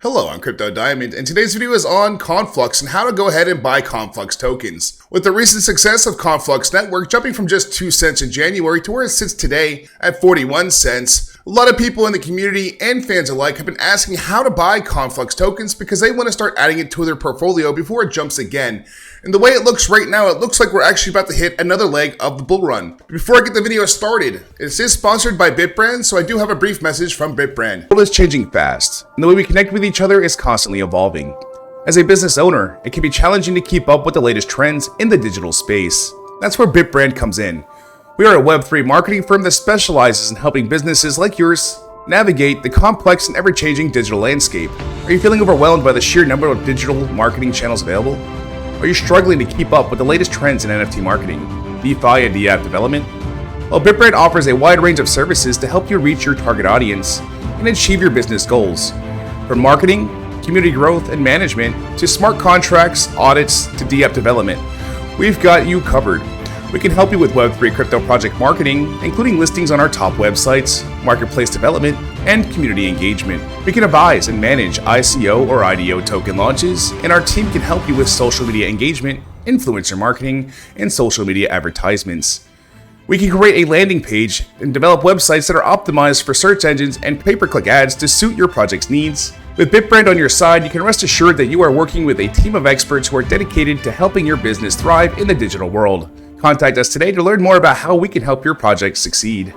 Hello, I'm Crypto Diamond, and today's video is on Conflux and how to go ahead and buy Conflux tokens. With the recent success of Conflux Network jumping from just 2 cents in January to where it sits today at 41 cents, a lot of people in the community and fans alike have been asking how to buy Conflux tokens because they want to start adding it to their portfolio before it jumps again. And the way it looks right now, it looks like we're actually about to hit another leg of the bull run. Before I get the video started, it is sponsored by Bitbrand, so I do have a brief message from Bitbrand. The world is changing fast, and the way we connect with each other is constantly evolving. As a business owner, it can be challenging to keep up with the latest trends in the digital space. That's where Bitbrand comes in. We are a Web3 marketing firm that specializes in helping businesses like yours navigate the complex and ever-changing digital landscape. Are you feeling overwhelmed by the sheer number of digital marketing channels available? Are you struggling to keep up with the latest trends in NFT marketing, DeFi, and DApp development? Well, Bitbrand offers a wide range of services to help you reach your target audience and achieve your business goals. From marketing, community growth, and management, to smart contracts, audits, to DApp development, we've got you covered. We can help you with Web3 crypto project marketing, including listings on our top websites, marketplace development, and community engagement. We can advise and manage ICO or IDO token launches, and our team can help you with social media engagement, influencer marketing, and social media advertisements. We can create a landing page and develop websites that are optimized for search engines and pay-per-click ads to suit your project's needs. With Bitbrand on your side, you can rest assured that you are working with a team of experts who are dedicated to helping your business thrive in the digital world. Contact us today to learn more about how we can help your project succeed.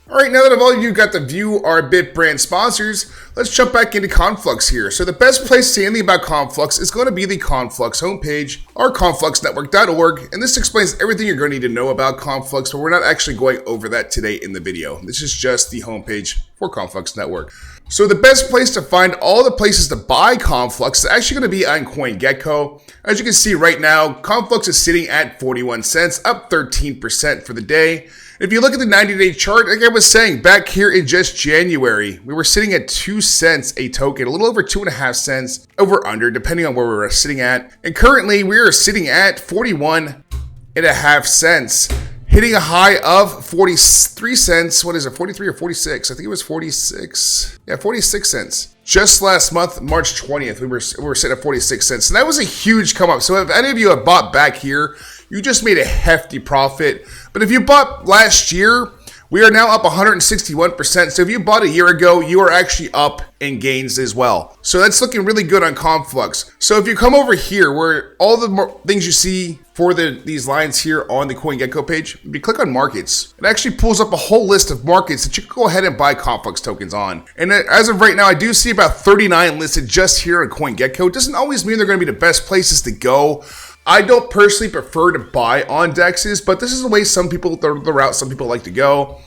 Alright, now that all of you got to view our Bitbrand sponsors, let's jump back into Conflux here. So the best place to see anything about Conflux is going to be the Conflux homepage, or confluxnetwork.org, and this explains everything you're going to need to know about Conflux, but we're not actually going over that today in the video. This is just the homepage for Conflux Network. So the best place to find all the places to buy Conflux is actually going to be on CoinGecko. As you can see right now, Conflux is sitting at 41 cents, up 13% for the day. If you look at the 90-day chart, like I was saying, back here in just January, we were sitting at 2 cents a token, a little over 2.5 cents, over under, depending on where we were sitting at. And currently, we are sitting at 41.5 cents, hitting a high of 43 cents. What is it, 43 or 46? I think it was 46. Yeah, 46 cents. Just last month, March 20th, we were sitting at 46 cents. And that was a huge come up. So if any of you have bought back here, you just made a hefty profit. But if you bought last year, we are now up 161%. So if you bought a year ago, you are actually up in gains as well. So that's looking really good on Conflux. So if you come over here where all the things you see for these lines here on the CoinGecko page, if you click on markets, it actually pulls up a whole list of markets that you can go ahead and buy Conflux tokens on. And as of right now, I do see about 39 listed just here on CoinGecko. It doesn't always mean they're going to be the best places to go. I don't personally prefer to buy on DEXs, but this is the way the route some people like to go.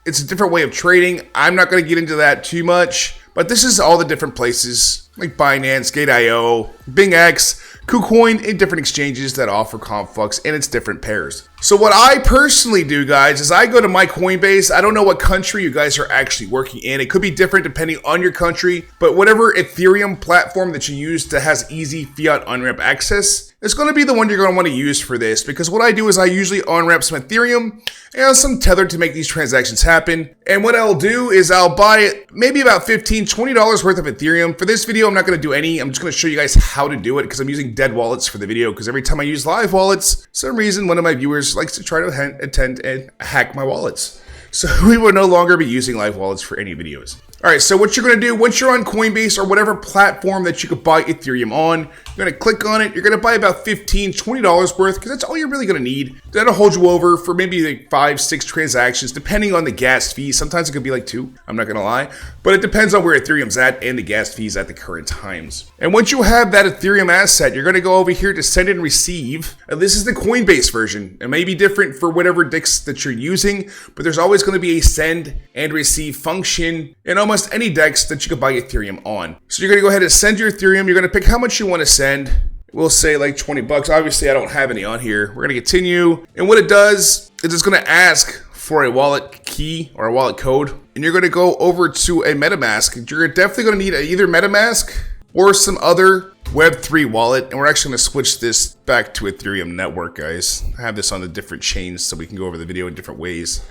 It's a different way of trading. I'm not going to get into that too much, but this is all the different places like Binance, Gate.io, BingX, KuCoin, and different exchanges that offer Conflux and its different pairs. So what I personally do, guys, is I go to my Coinbase. I don't know what country you guys are actually working in. It could be different depending on your country, but whatever Ethereum platform that you use that has easy fiat on-ramp access, it's going to be the one you're going to want to use for this, because what I do is I usually on-ramp some Ethereum and some Tether to make these transactions happen. And what I'll do is I'll buy maybe about $15, $20 worth of Ethereum. For this video, I'm not going to do any. I'm just going to show you guys how to do it because I'm using dead wallets for the video, because every time I use live wallets, for some reason, one of my viewers likes to try to attend and hack my wallets. So we will no longer be using live wallets for any videos. All right, so what you're going to do once you're on Coinbase or whatever platform that you could buy Ethereum on, you're going to click on it. You're going to buy about $15, $20 worth, because that's all you're really going to need. That'll hold you over for maybe like 5, 6 transactions, depending on the gas fees. Sometimes it could be like 2, I'm not going to lie. But it depends on where Ethereum's at and the gas fees at the current times. And once you have that Ethereum asset, you're going to go over here to send and receive. And this is the Coinbase version. It may be different for whatever DEX that you're using, but there's always going to be a send and receive function in almost any DEX that you could buy Ethereum on. So you're going to go ahead and send your Ethereum. You're going to pick how much you want to send. We'll say like 20 bucks. Obviously, I don't have any on here. We're going to continue. And what it does is it's going to ask for a wallet key or a wallet code. And you're going to go over to a Metamask. You're definitely going to need either Metamask or some other Web3 wallet. And we're actually going to switch this back to Ethereum network, guys. I have this on the different chains so we can go over the video in different ways.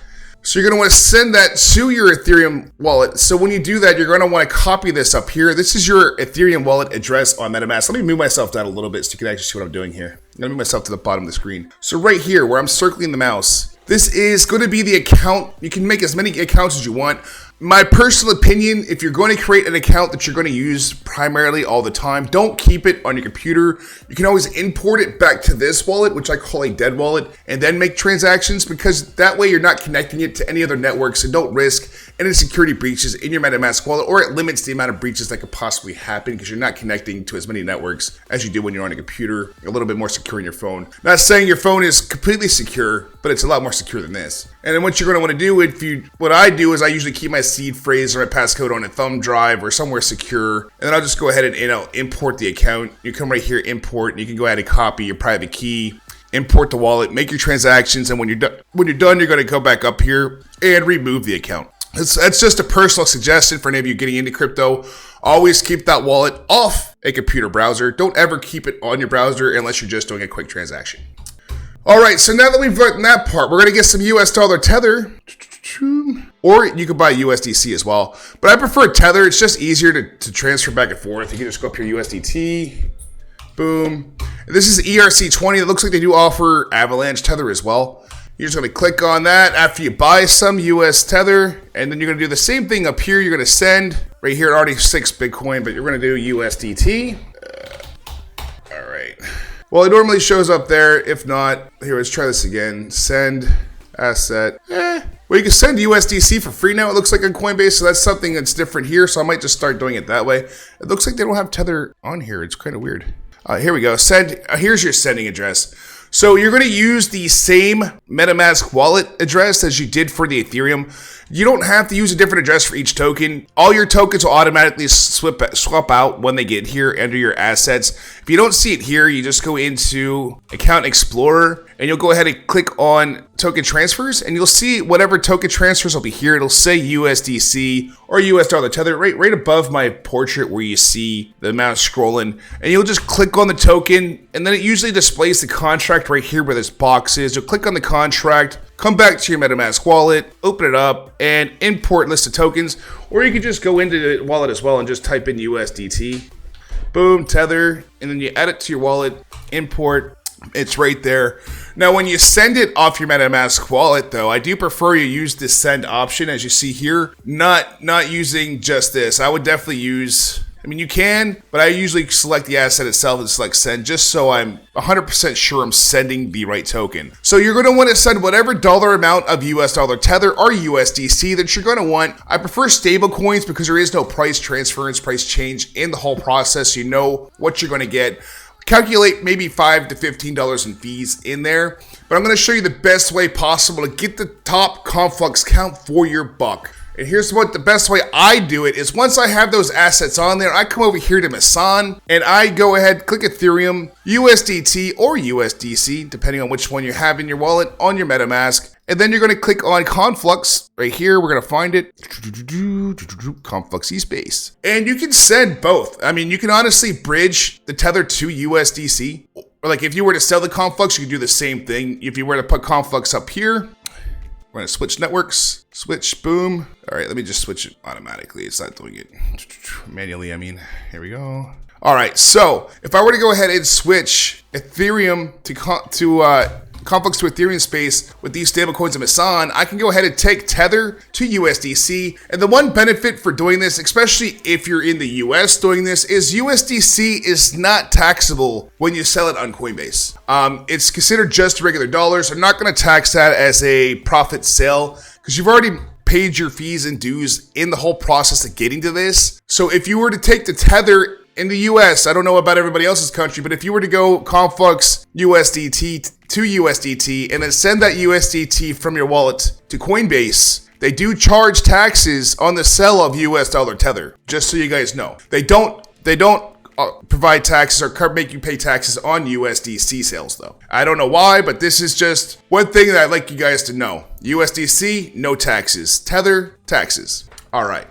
So you're going to want to send that to your Ethereum wallet. So when you do that, you're going to want to copy this up here. This is your Ethereum wallet address on MetaMask. Let me move myself down a little bit so you can actually see what I'm doing here. I'm going to move myself to the bottom of the screen. So right here where I'm circling the mouse, this is going to be the account. You can make as many accounts as you want. My personal opinion, if you're going to create an account that you're going to use primarily all the time, don't keep it on your computer. You can always import it back to this wallet, which I call a dead wallet, and then make transactions, because that way you're not connecting it to any other networks and don't risk any security breaches in your MetaMask wallet, or it limits the amount of breaches that could possibly happen because you're not connecting to as many networks as you do when you're on a computer. You're a little bit more secure in your phone. Not saying your phone is completely secure, but it's a lot more secure than this. And then what you're going to want to do, what I do is I usually keep my seed phrase or my passcode on a thumb drive or somewhere secure, and then I'll just go ahead and import the account. You come right here, import, and you can go ahead and copy your private key, import the wallet, make your transactions, and when you're done, you're going to go back up here and remove the account. That's just a personal suggestion for any of you getting into crypto. Always keep that wallet off a computer browser. Don't ever keep it on your browser unless you're just doing a quick transaction. All right, so now that we've gotten that part, we're going to get some US dollar Tether, or you could buy USDC as well. But I prefer Tether. It's just easier to transfer back and forth. You can just go up here, USDT, boom. This is ERC20. It looks like they do offer Avalanche Tether as well. You're just going to click on that after you buy some US Tether, and then you're going to do the same thing up here. You're going to send, right here, already 6 Bitcoin, but you're going to do USDT. All right. Well, it normally shows up there. If not, here, let's try this again. Send asset. Well, you can send USDC for free now, it looks like, on Coinbase, so that's something that's different here, so I might just start doing it that way. It looks like they don't have Tether on here. It's kind of weird. Here we go. Here's your sending address. So you're going to use the same MetaMask wallet address as you did for the Ethereum. You don't have to use a different address for each token. All your tokens will automatically swap out when they get here under your assets. If you don't see it here, you just go into Account Explorer and you'll go ahead and click on token transfers, and you'll see whatever token transfers will be here. It'll say USDC or US dollar Tether right above my portrait where you see the mouse scrolling, and you'll just click on the token, and then it usually displays the contract right here where this box is. You'll click on the contract, come back to your MetaMask wallet, open it up, and import list of tokens, or you can just go into the wallet as well and just type in USDT. Boom, Tether, and then you add it to your wallet, import. It's right there. Now, when you send it off your MetaMask wallet, though, I do prefer you use the send option, as you see here, not using just this. I would definitely use, I mean, you can, but I usually select the asset itself and select send, just so I'm 100% sure I'm sending the right token. So you're going to want to send whatever dollar amount of US dollar Tether or USDC that you're going to want. I prefer stable coins because there is no price transference, price change in the whole process. You know what you're going to get. Calculate maybe $5 to $15 in fees in there, but I'm going to show you the best way possible to get the top Conflux count for your buck. And here's what the best way I do it is, once I have those assets on there, I come over here to Masan and I go ahead, click Ethereum, USDT or USDC, depending on which one you have in your wallet on your MetaMask. And then you're going to click on Conflux right here. We're going to find it. Conflux eSpace. And you can send both. I mean, you can honestly bridge the Tether to USDC. Or like if you were to sell the Conflux, you could do the same thing. If you were to put Conflux up here, we're going to switch networks. Switch, boom. All right, let me just switch it automatically. It's not doing it manually, I mean. Here we go. All right, so if I were to go ahead and switch Ethereum to Conflux to Ethereum space with these stablecoins of Masan, I can go ahead and take Tether to USDC. And the one benefit for doing this, especially if you're in the US doing this, is USDC is not taxable when you sell it on Coinbase. It's considered just regular dollars. I'm not going to tax that as a profit sale because you've already paid your fees and dues in the whole process of getting to this. So if you were to take the Tether in the US, I don't know about everybody else's country, but if you were to go Conflux USDT to USDT and then send that USDT from your wallet to Coinbase, they do charge taxes on the sale of US dollar Tether, just so you guys know. They don't provide taxes or make you pay taxes on USDC sales though. I don't know why, but this is just one thing that I'd like you guys to know. USDC, no taxes. Tether, taxes. All right.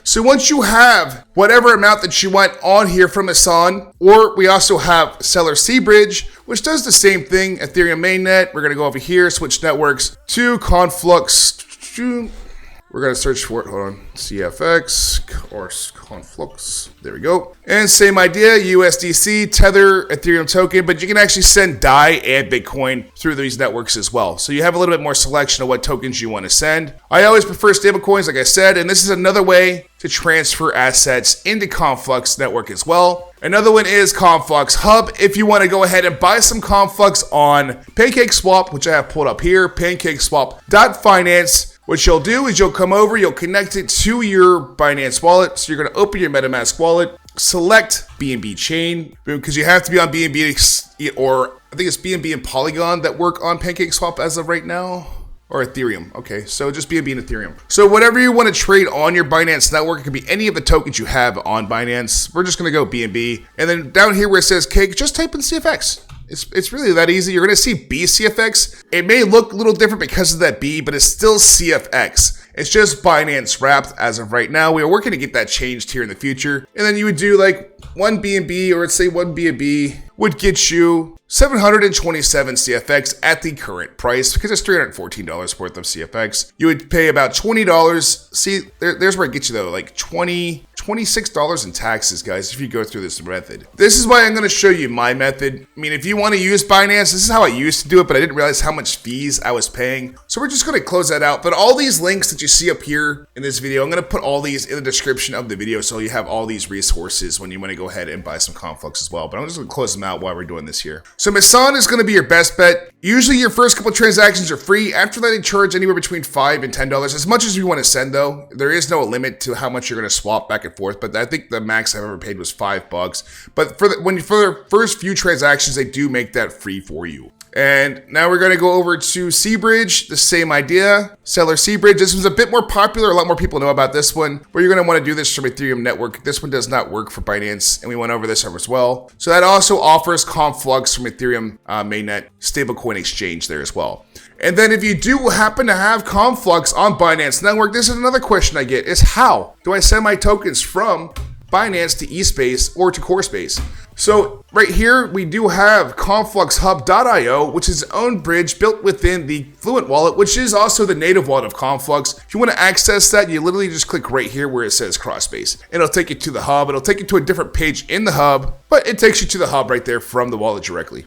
So once you have whatever amount that you want on here from Masan, or we also have Seller C-Bridge, which does the same thing, Ethereum mainnet. We're going to go over here, switch networks to Conflux We're going to search for it. Hold on. CFX or Conflux. There we go. And same idea, USDC, Tether, Ethereum token, but you can actually send DAI and Bitcoin through these networks as well. So you have a little bit more selection of what tokens you want to send. I always prefer stablecoins, like I said, and this is another way to transfer assets into Conflux Network as well. Another one is Conflux Hub. If you want to go ahead and buy some Conflux on PancakeSwap, which I have pulled up here, PancakeSwap.finance. What you'll do is you'll come over, you'll connect it to your Binance wallet. So you're going to open your Metamask wallet, select BNB chain, because you have to be on BNB, or I think it's BNB and Polygon that work on PancakeSwap as of right now. Or Ethereum. Okay, so just BNB and Ethereum. So whatever you want to trade on your Binance network, it could be any of the tokens you have on Binance. We're just going to go BNB. And then down here where it says cake, just type in CFX. It's really that easy. You're going to see BCFX. It may look a little different because of that B, but it's still CFX. It's just Binance wrapped as of right now. We are working to get that changed here in the future. And then you would do like one BNB, or let's say one BNB would get you 727 CFX at the current price, because it's $314 worth of CFX. You would pay about $20. See, there's where it gets you though, like $26 in taxes, guys, if you go through this method. This is why I'm going to show you my method. I mean, if you want to use Binance, this is how I used to do it, but I didn't realize how much fees I was paying. So we're just going to close that out. But all these links that you see up here in this video, I'm going to put all these in the description of the video, so you have all these resources when you want to go ahead and buy some Conflux as well. But I'm just going to close them out while we're doing this here. So Mason is going to be your best bet. Usually your first couple transactions are free. After that, they charge anywhere between $5 and $10. As much as you want to send though, there is no limit to how much you're going to swap back and forth. But I think the max I've ever paid was $5. But for the first few transactions, they do make that free for you. And now we're going to go over to Seabridge, the same idea. Seller Seabridge, this one's a bit more popular. A lot more people know about this one, but you're going to want to do this from Ethereum network. This one does not work for Binance, and we went over this as well. So that also offers Conflux from Ethereum mainnet stablecoin exchange there as well. And then if you do happen to have Conflux on Binance network, this is another question I get, is how do I send my tokens from Binance to eSpace or to CoreSpace? So right here, we do have ConfluxHub.io, which is its own bridge built within the Fluent wallet, which is also the native wallet of Conflux. If you want to access that, you literally just click right here where it says CrossSpace. It'll take you to the hub. It'll take you to a different page in the hub, but it takes you to the hub right there from the wallet directly.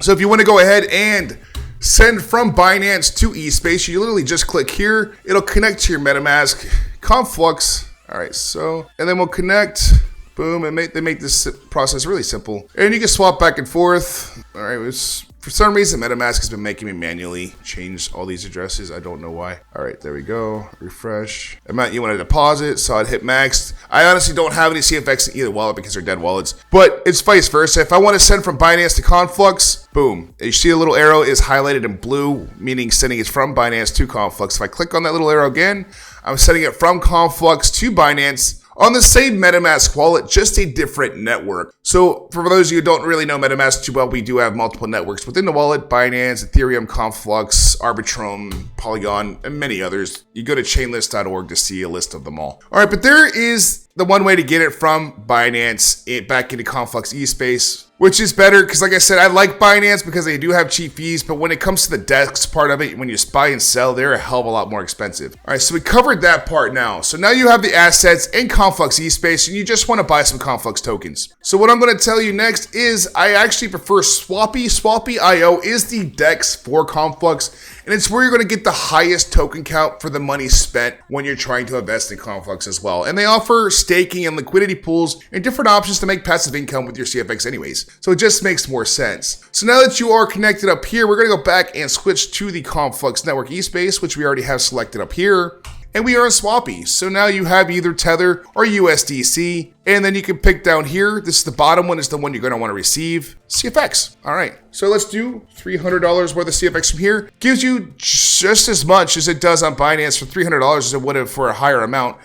So if you want to go ahead and send from Binance to eSpace, you literally just click here. It'll connect to your Metamask, Conflux. All right, so, and then we'll connect. Boom, and they make this process really simple. And you can swap back and forth. All right, for some reason, MetaMask has been making me manually change all these addresses. I don't know why. All right, there we go. Refresh. Amount you want to deposit, so I'd hit max. I honestly don't have any CFX in either wallet because they're dead wallets, but it's vice versa. If I want to send from Binance to Conflux, boom. You see a little arrow is highlighted in blue, meaning sending it from Binance to Conflux. If I click on that little arrow again, I'm sending it from Conflux to Binance on the same MetaMask wallet, just a different network. So for those of you who don't really know MetaMask too well, we do have multiple networks within the wallet: Binance, Ethereum, Conflux, Arbitrum, Polygon, and many others. You go to Chainlist.org to see a list of them all. All right, but there is the one way to get it from Binance back into Conflux eSpace, which is better because, like I said, I like Binance because they do have cheap fees, but when it comes to the DEX part of it, when you buy and sell, they're a hell of a lot more expensive. All right, so we covered that part now. So now you have the assets in Conflux eSpace, and you just want to buy some Conflux tokens. So what I'm going to tell you next is I actually prefer Swappy. Swappy.io is the DEX for Conflux, and it's where you're going to get the highest token count for the money spent when you're trying to invest in Conflux as well. And they offer staking and liquidity pools and different options to make passive income with your CFX anyways. So it just makes more sense. So now that you are connected up here, we're going to go back and switch to the Conflux Network eSpace, which we already have selected up here. And we are in Swappy. So now you have either Tether or USDC. And then you can pick down here. This is the bottom one, is the one you're going to want to receive. CFX. All right. So let's do $300 worth of CFX from here. Gives you just as much as it does on Binance for $300 as it would have for a higher amount.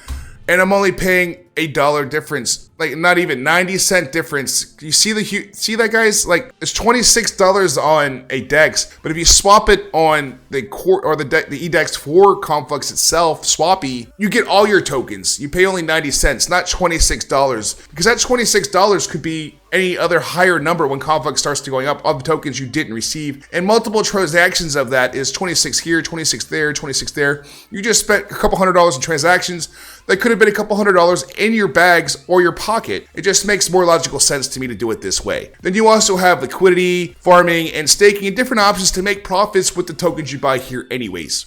And I'm only paying $1 difference, like not even 90-cent difference. You see that, guys? Like it's $26 on a DEX, but if you swap it on the core or the EDEX for Conflux itself, Swappy, you get all your tokens. You pay only 90 cents, not $26, because that $26 could be any other higher number when Conflux starts to going up of tokens you didn't receive. And multiple transactions of that is 26 here, 26 there, 26 there. You just spent a couple $100 in transactions that could have been a couple $100 in your bags or your pocket. It just makes more logical sense to me to do it this way. Then you also have liquidity, farming, and staking, and different options to make profits with the tokens you buy here anyways.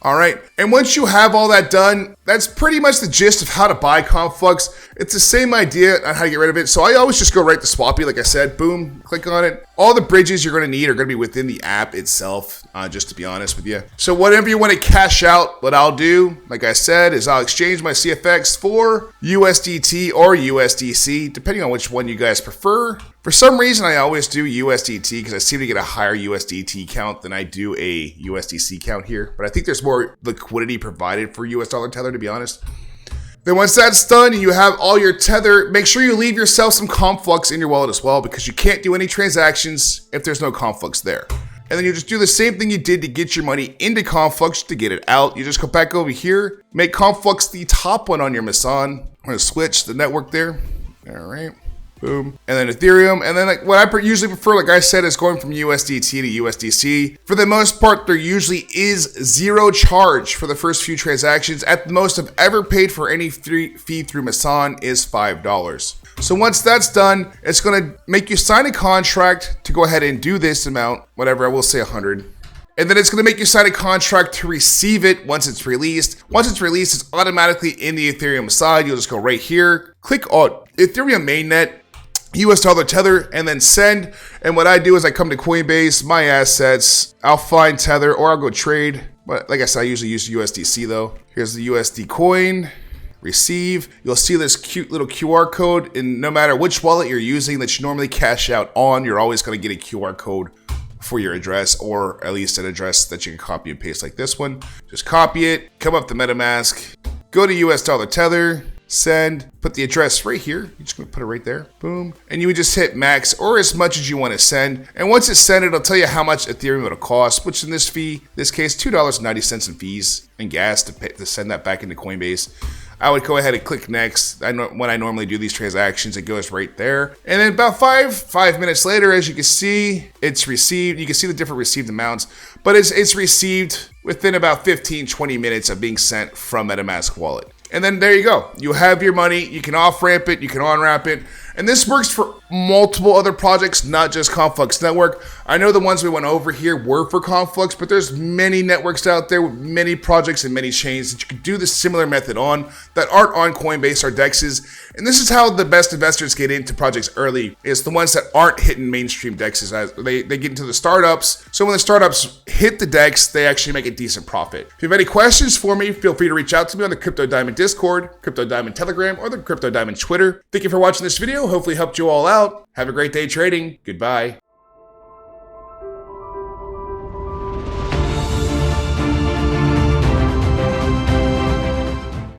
All right, and once you have all that done, that's pretty much the gist of how to buy Conflux. It's the same idea on how to get rid of it. So I always just go right to Swappy, like I said, boom, click on it. All the bridges you're gonna need are gonna be within the app itself, just to be honest with you. So whatever you wanna cash out, what I'll do, like I said, is I'll exchange my CFX for USDT or USDC, depending on which one you guys prefer. For some reason, I always do USDT because I seem to get a higher USDT count than I do a USDC count here. But I think there's more liquidity provided for US dollar tether, to be honest. Then once that's done, you have all your tether. Make sure you leave yourself some Conflux in your wallet as well, because you can't do any transactions if there's no Conflux there. And then you just do the same thing you did to get your money into Conflux to get it out. You just go back over here, make Conflux the top one on your Mason. I'm gonna switch the network there. All right. Boom. And then Ethereum. And then like what I usually prefer, like I said, is going from USDT to USDC. For the most part, there usually is zero charge for the first few transactions. At the most I've ever paid for any fee through Mason is $5. So once that's done, it's going to make you sign a contract to go ahead and do this amount, whatever, I will say 100. And then it's going to make you sign a contract to receive it once it's released. Once it's released, it's automatically in the Ethereum side. You'll just go right here, click on Ethereum mainnet, US dollar tether, and then send. And what I do is I come to Coinbase, my assets, I'll find tether, or I'll go trade. But like I said, I usually use USDC though. Here's the USD coin, receive. You'll see this cute little QR code, and no matter which wallet you're using that you normally cash out on, you're always going to get a QR code for your address, or at least an address that you can copy and paste like this one. Just copy it, come up to Metamask, go to US dollar tether, send, put the address right here. You're just gonna put it right there, boom. And you would just hit max or as much as you want to send. And once it's sent, it'll tell you how much Ethereum it'll cost, which in this case, $2.90 in fees and gas to send that back into Coinbase. I would go ahead and click next. When I normally do these transactions, it goes right there. And then about five minutes later, as you can see, it's received. You can see the different received amounts, but it's received within about 15-20 minutes of being sent from MetaMask wallet. And then there you go. You have your money. You can off-ramp it. You can on-ramp it. And this works for multiple other projects, not just Conflux Network. I know the ones we went over here were for Conflux, but there's many networks out there with many projects and many chains that you could do the similar method on that aren't on Coinbase or DEXs. And this is how the best investors get into projects early, is the ones that aren't hitting mainstream DEXs. As they get into the startups. So when the startups hit the DEX, they actually make a decent profit. If you have any questions for me, feel free to reach out to me on the Crypto Diamond Discord, Crypto Diamond Telegram, or the Crypto Diamond Twitter. Thank you for watching this video. Hopefully helped you all out. Have a great day trading. Goodbye.